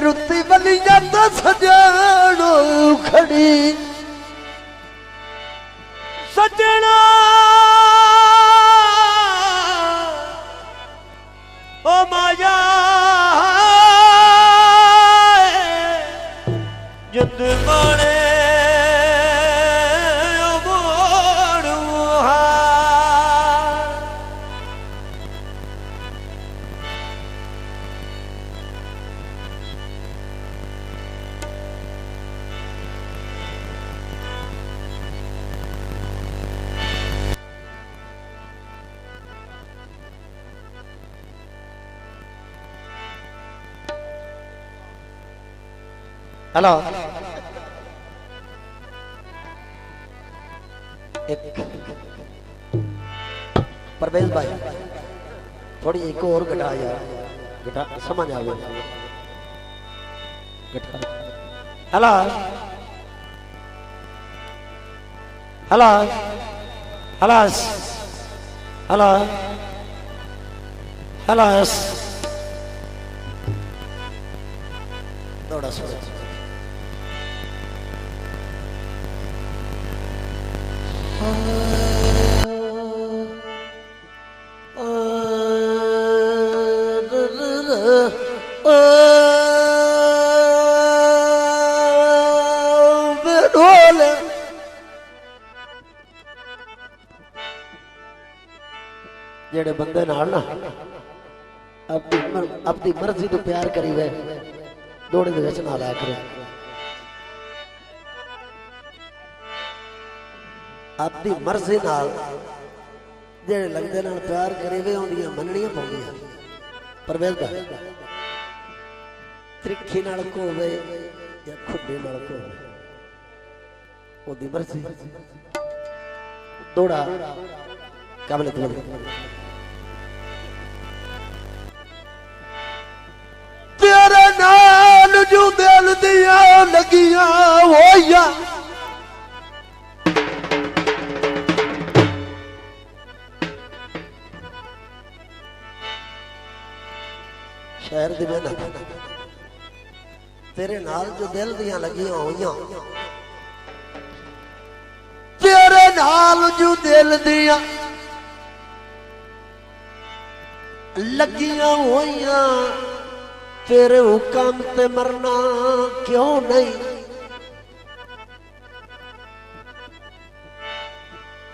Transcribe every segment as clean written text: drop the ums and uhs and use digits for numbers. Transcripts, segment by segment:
रुती बलिया तो सजानो खड़ी सजना ओ माया जिंद माने हेलो एक परवेज भाई थोड़ी एक और घटा यार घटा समझ आ गया घटा hello hello hello hello hello थोड़ा सा जेड़े बंदे नाल ना अपनी मर्जी तो प्यार करी वे दौड़े दे विच ना लाया करो अपनी मर्जी नाल जेड़े लगदे नाल प्यार करी वे उन्दियां मनणियां पौंदियां परवेज दा त्रिखी नाल कोवे या खुड्डे नाल कोवे ओदी मर्जी दौड़ा काबिल तवज्जो तेरे नाल जो दिल दिया लगियां होया शहर दी मेहनत तेरे नाल जो दिल दिया लगियां होइयां तेरे नाल जो दिल दिया लगियां होइयां तेरे हुक्म ते मरना क्यों नहीं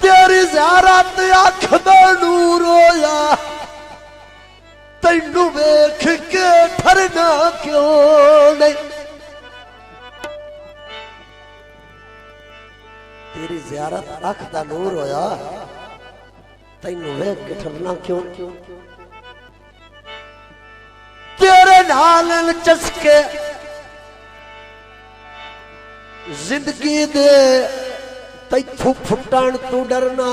तेरी ज़ियारत अख दा नूर होया तैनू वेख के ठरना क्यों नहीं तेरी ज़ियारत अख दा नूर होया तैनू वेख के ठरना क्यों तेरे नाल चस्के जिंदगी दे तैथू फुटण तू डरना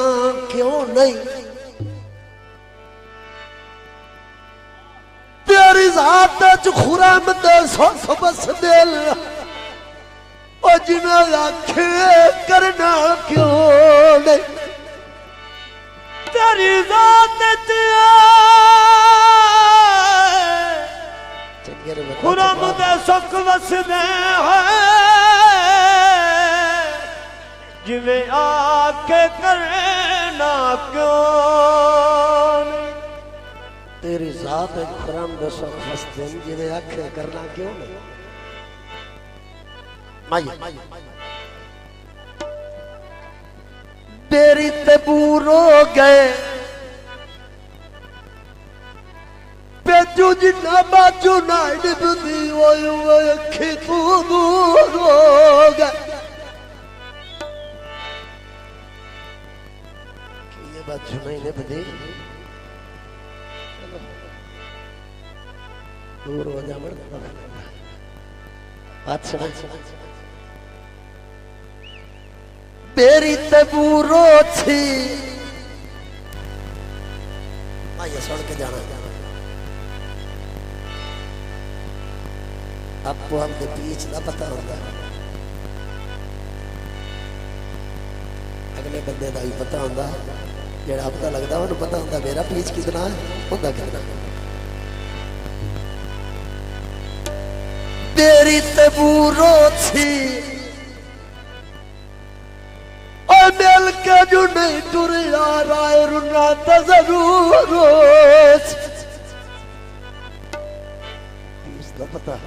क्यों नहीं तेरी जात च खुराम दे सोस बस दिल ओ जिन्हें आखे करना क्यों नहीं तेरी जात च खुराम दे सुख वसदे जिवें आके करना क्यों तेरी जात खुराम दे सुख वसदे जिवें आके करना क्यों नहीं माई तेरी ते बूरो गए बेजू जिन्ना बाजू नाइड बुदी ओए ओए अखी तू दूर हो गए ये बाजू नहीं बुदी दूर हो जा मर अच्छा तेरी तबूरो थी आइए सुन के जाना आपको हमके बीच ना पता होगा अगले बंदे का भी पता होगा जेड़ा पता लगता उन्हें पता होगा मेरा बीच कितना है होगा कितना तेरी तबूरो थी और मिल के जो नहीं टुर यार आए रुना तो जरूर इसका पता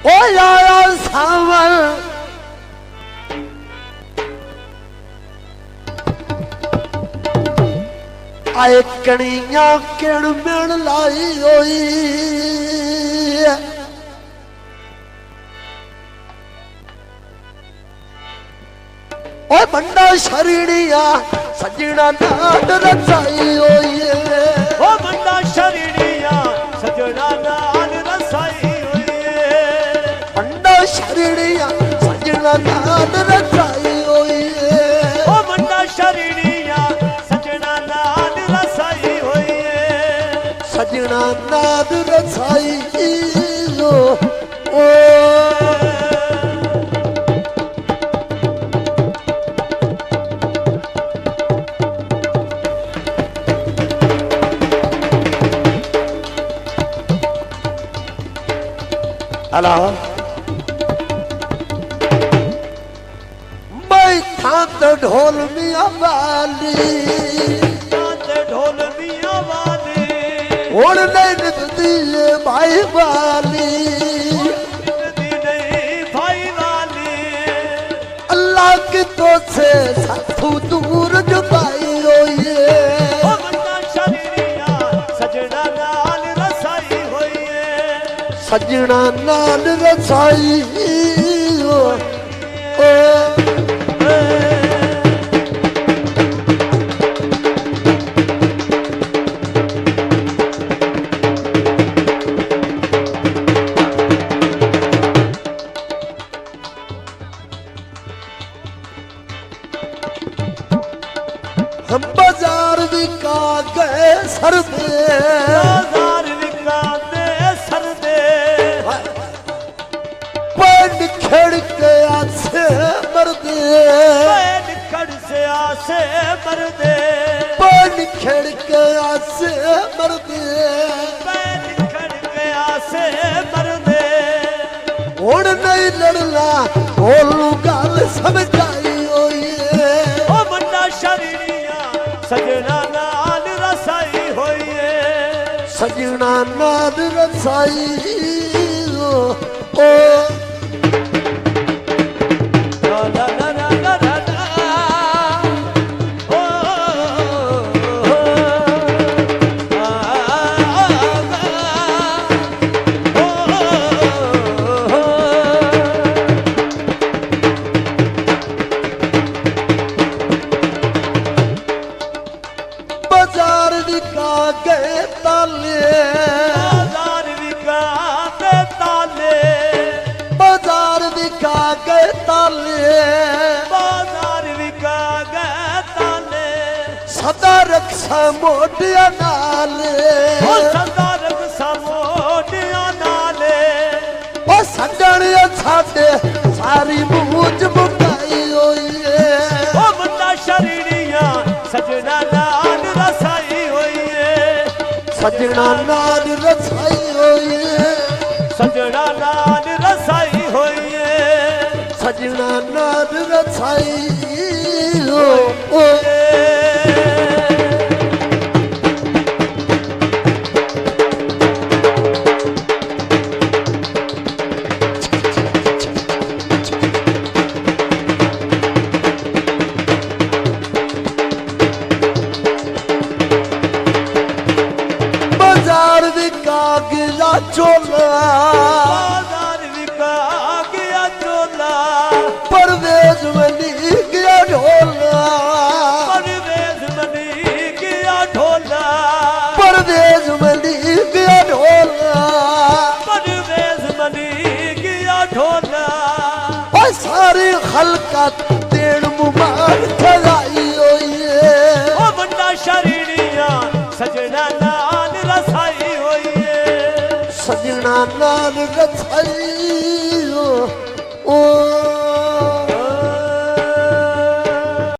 ओ यार सावन आए कणियां किण मिण लाई होई ओ बंडा शरीड़िया सजना नाद रचाई होई ओ बंडा शरीड़िया सजना नाद रचाई होई बंडा शरीड़िया सजना नाद रचाई होई ओ बंडा शरीड़िया सजना नाद रचाई होई सजना नाद रचाई हो ओ हेलो मैं थांत ढोल मिया वाली थांत ढोल मिया वाली ओढ़ नहीं निकलती ये भाई वाली निकलती नहीं भाई वाली अल्लाह की तो से साथू दूर जुदाई होई ओ बंदा शरीरिया सजना नाल रसाई होई सजना नाल रसाई हो हम बाजार विका गए सर पे बाजार विका दे सर दे पैन खेड़ के आसे मर्दे पैन खड़ से आसे मर्दे पैन खेड़ के आसे मर्दे पैन खड़ के आसे मर्दे हुण नहीं लड़ना बोलू गल समझाई होई ओ बंदा शरीरिया सजना नाल रसाई होई सजना नाद रसाई हो ओ ला ला ला ला ला ला ओ बाजार विका गए ताले बाजार विका दे ताले बाजार विका गए ताले बाजार विका गए ताले सदा रक्षा मोटिया नाले ओ सदा रंग समोटिया नाले ओ सगणिया छाडे सारी मूज मुकाई होई ओ बंदा शरीरिया सजना नाल रसाई होई सजना नाद रसाई होई सजना नाल रसाई होई सजना नाद रसाई हो ओ बाजार विका गिला चोला बाजार विका गया चोला परवेज मनी गया ढोला परवेज मनी गया ढोला परवेज मनी गया ढोला परवेज मनी गया ढोला ओ सारी खलकत देण मुबारक थलाई होई ओ बंदा शरीरिया सजना नाल रसाई होई सजना नाल रसाई हो